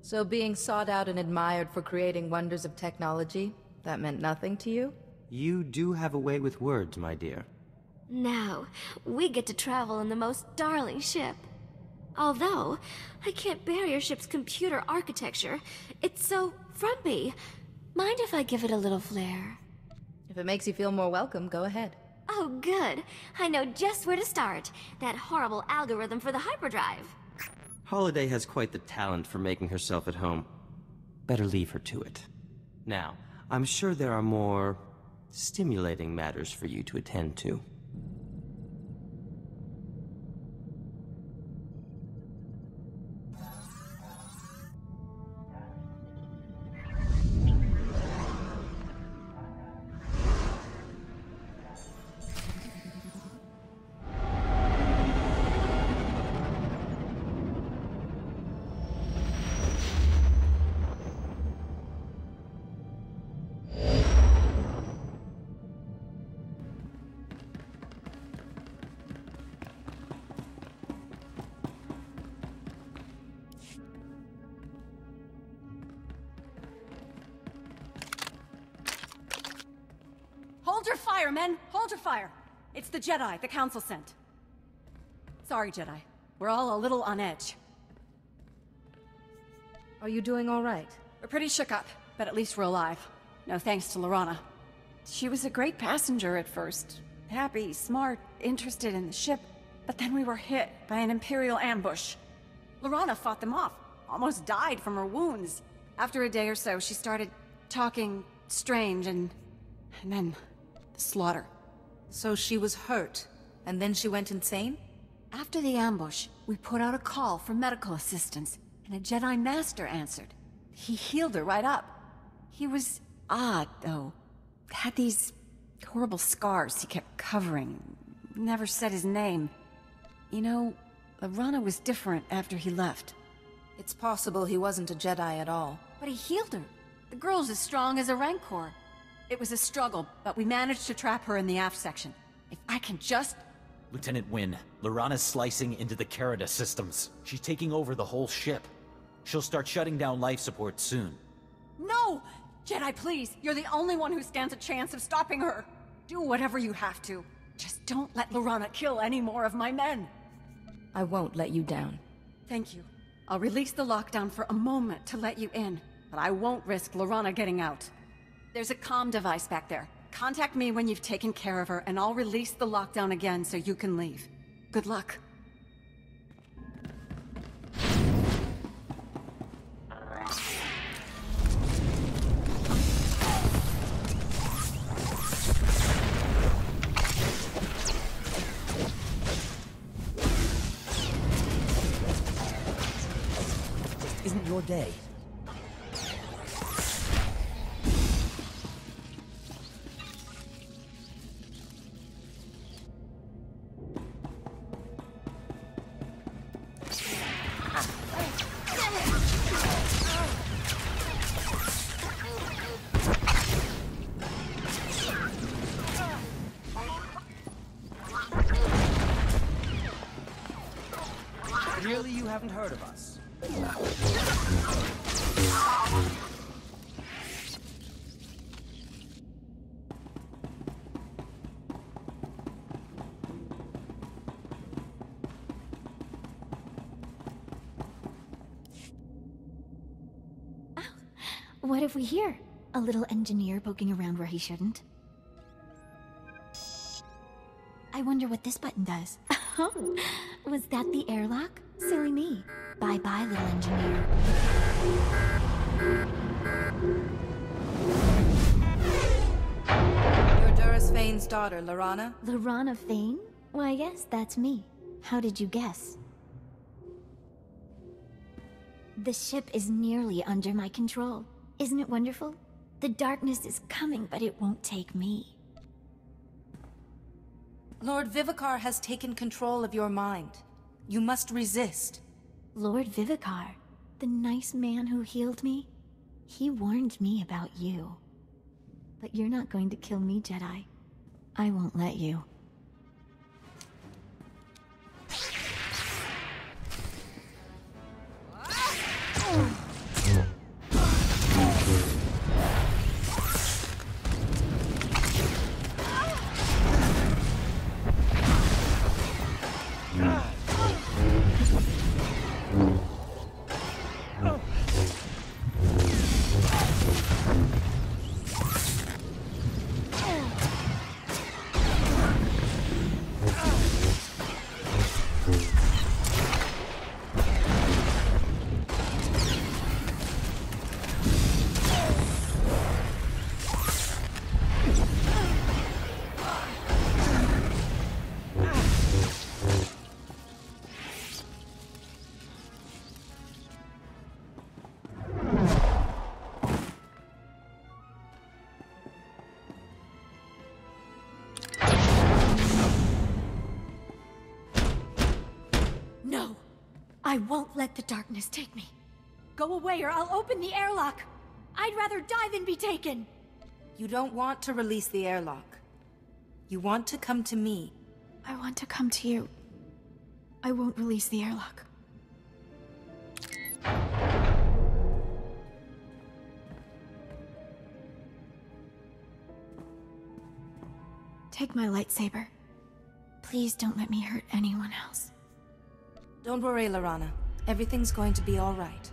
So being sought out and admired for creating wonders of technology, that meant nothing to you? You do have a way with words, my dear. Now, we get to travel in the most darling ship. Although, I can't bear your ship's computer architecture. It's so frumpy. Mind if I give it a little flair? If it makes you feel more welcome, go ahead. Oh, good. I know just where to start. That horrible algorithm for the hyperdrive. Holiday has quite the talent for making herself at home. Better leave her to it. Now, I'm sure there are more stimulating matters for you to attend to. Hold your fire, men! Hold your fire! It's the Jedi the Council sent. Sorry, Jedi. We're all a little on edge. Are you doing all right? We're pretty shook up, but at least we're alive. No thanks to Lorana. She was a great passenger at first. Happy, smart, interested in the ship. But then we were hit by an Imperial ambush. Lorana fought them off. Almost died from her wounds. After a day or so, she started talking strange and then the slaughter. So she was hurt, and then she went insane? After the ambush, we put out a call for medical assistance, and a Jedi Master answered. He healed her right up. He was odd, though. Had these horrible scars he kept covering. Never said his name. You know, Lorana was different after he left. It's possible he wasn't a Jedi at all. But he healed her. The girl's as strong as a Rancor. It was a struggle, but we managed to trap her in the aft section. If I can just... Lieutenant Wynn, Lorana's slicing into the Carida systems. She's taking over the whole ship. She'll start shutting down life support soon. No! Jedi, please! You're the only one who stands a chance of stopping her! Do whatever you have to. Just don't let Lorana kill any more of my men! I won't let you down. Thank you. I'll release the lockdown for a moment to let you in, but I won't risk Lorana getting out. There's a comm device back there. Contact me when you've taken care of her, and I'll release the lockdown again so you can leave. Good luck. This isn't your day. Really, you haven't heard of us? What have we here? A little engineer poking around where he shouldn't. I wonder what this button does. Oh, was that the airlock? Silly me. Bye-bye, little engineer. You're Duras Fane's daughter, Lorana? Lorana Fane? Why, yes, that's me. How did you guess? The ship is nearly under my control. Isn't it wonderful? The darkness is coming, but it won't take me. Lord Vivicar has taken control of your mind. You must resist. Lord Vivicar, the nice man who healed me, he warned me about you. But you're not going to kill me, Jedi. I won't let you. No! I won't let the darkness take me. Go away or I'll open the airlock! I'd rather die than be taken! You don't want to release the airlock. You want to come to me. I want to come to you. I won't release the airlock. Take my lightsaber. Please don't let me hurt anyone else. Don't worry, Lorana. Everything's going to be all right.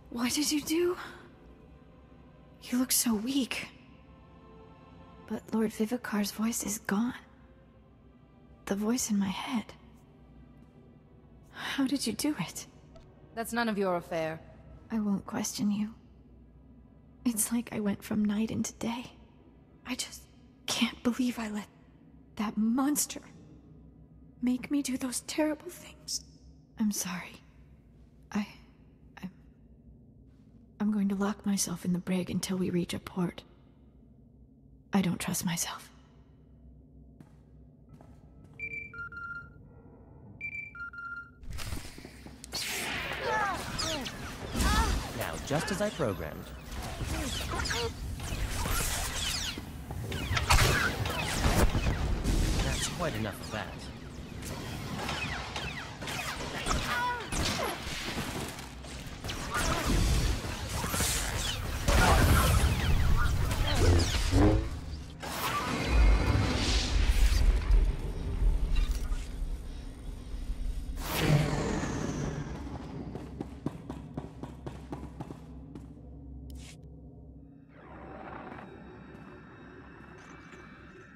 What did you do? You look so weak. But Lord Vivicar's voice is gone. The voice in my head. How did you do it? That's none of your affair. I won't question you. It's like I went from night into day. I just can't believe I let that monster make me do those terrible things. I'm sorry. I'm going to lock myself in the brig until we reach a port. I don't trust myself. Now, just as I programmed. That's quite enough of that.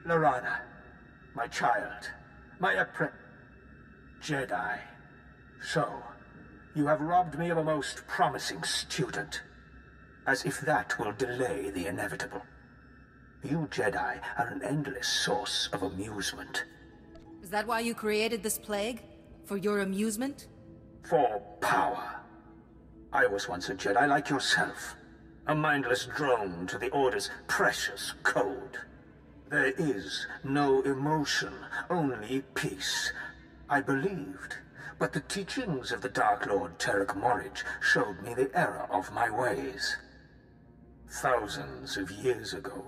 Lorana, my child, my Jedi. So, you have robbed me of a most promising student. As if that will delay the inevitable. You Jedi are an endless source of amusement. Is that why you created this plague? For your amusement? For power. I was once a Jedi like yourself. A mindless drone to the Order's precious code. There is no emotion, only peace. I believed, but the teachings of the Dark Lord Togruta Smuggler showed me the error of my ways. Thousands of years ago,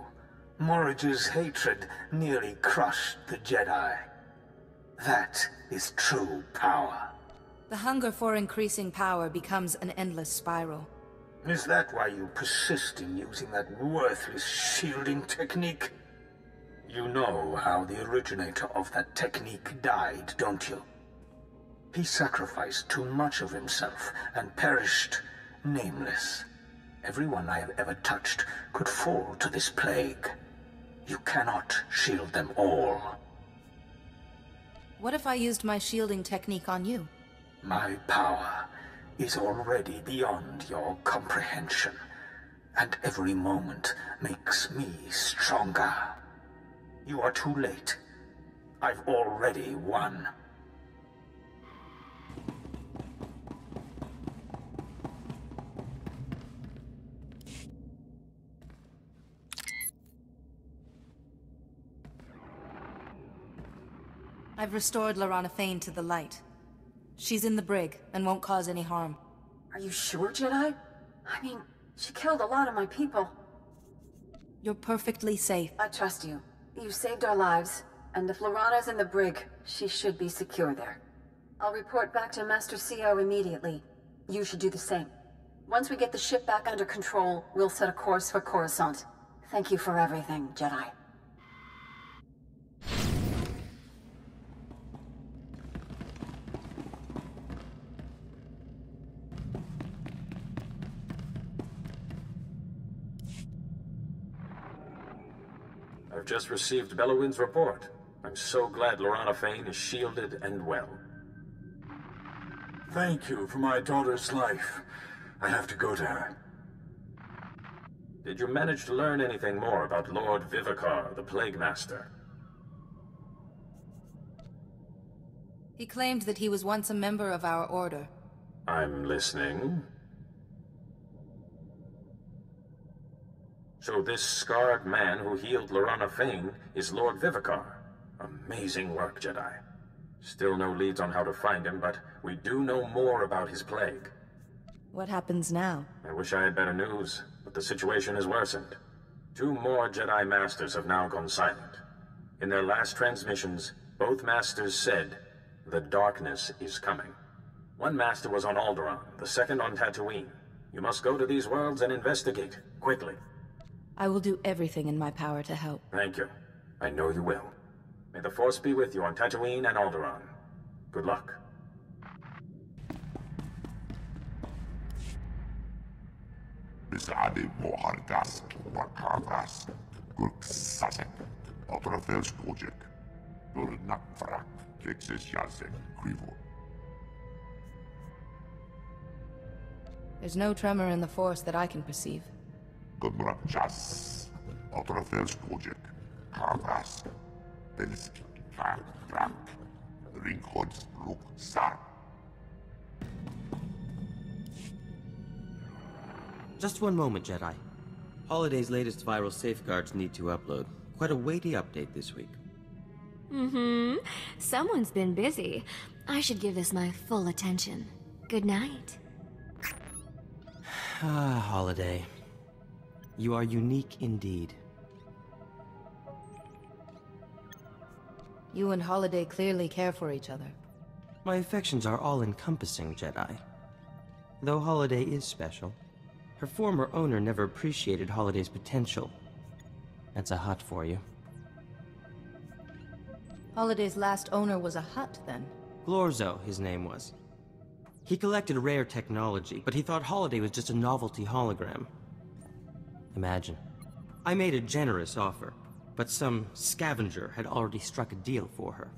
Morridge's hatred nearly crushed the Jedi. That is true power. The hunger for increasing power becomes an endless spiral. Is that why you persist in using that worthless shielding technique? You know how the originator of that technique died, don't you? He sacrificed too much of himself and perished nameless. Everyone I have ever touched could fall to this plague. You cannot shield them all. What if I used my shielding technique on you? My power is already beyond your comprehension, and every moment makes me stronger. You are too late. I've already won. I've restored Lorana Fane to the light. She's in the brig and won't cause any harm. Are you sure, Jedi? I mean, she killed a lot of my people. You're perfectly safe. I trust you. You saved our lives, and if Lorana's in the brig, she should be secure there. I'll report back to Master CO immediately. You should do the same. Once we get the ship back under control, we'll set a course for Coruscant. Thank you for everything, Jedi. I've just received Bellowin's report. I'm so glad Lorana Fane is shielded and well. Thank you for my daughter's life. I have to go to her. Did you manage to learn anything more about Lord Vivicar, the Plague Master? He claimed that he was once a member of our order. I'm listening. So this scarred man who healed Lorana Fane is Lord Vivicar. Amazing work, Jedi. Still no leads on how to find him, but we do know more about his plague. What happens now? I wish I had better news, but the situation has worsened. 2 more Jedi Masters have now gone silent. In their last transmissions, both Masters said, "The darkness is coming." One Master was on Alderaan, the second on Tatooine. You must go to these worlds and investigate, quickly. I will do everything in my power to help. Thank you. I know you will. May the Force be with you on Tatooine and Alderaan. Good luck. Besade Mohardas, Wakagas, Gurksasek, Otrafels Project, Burnakvrak, Texas Yasek, Quivo. There's no tremor in the Force that I can perceive. Gumrakjas, Otrafels Project, Kagas, Belski, Krak, Ringhods, Ruk, Sar. Just one moment, Jedi. Holiday's latest viral safeguards need to upload. Quite a weighty update this week. Someone's been busy. I should give this my full attention. Good night. Ah, Holiday. You are unique indeed. You and Holiday clearly care for each other. My affections are all-encompassing, Jedi. Though Holiday is special, her former owner never appreciated Holiday's potential. That's a Hutt for you. Holiday's last owner was a Hutt, then? Glorzo, his name was. He collected rare technology, but he thought Holiday was just a novelty hologram. Imagine. I made a generous offer. but some scavenger had already struck a deal for her.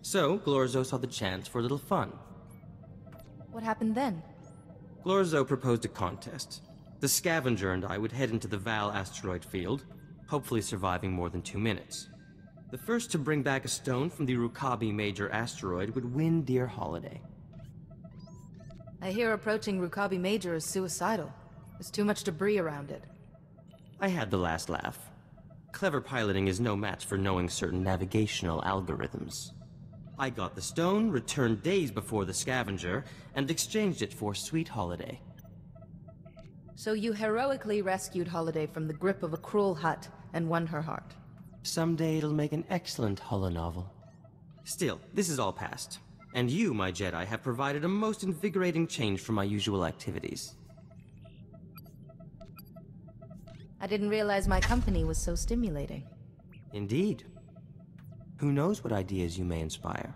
So, Glorzo saw the chance for a little fun. What happened then? Glorzo proposed a contest. The scavenger and I would head into the Val asteroid field, hopefully surviving more than 2 minutes. The first to bring back a stone from the Rukabi Major asteroid would win Dear Holiday. I hear approaching Rukabi Major is suicidal. There's too much debris around it. I had the last laugh. Clever piloting is no match for knowing certain navigational algorithms. I got the stone, returned days before the scavenger, and exchanged it for Sweet Holiday. So you heroically rescued Holiday from the grip of a cruel Hutt and won her heart. Someday it'll make an excellent holonovel. Still, this is all past. And you, my Jedi, have provided a most invigorating change from my usual activities. I didn't realize my company was so stimulating. Indeed. Who knows what ideas you may inspire?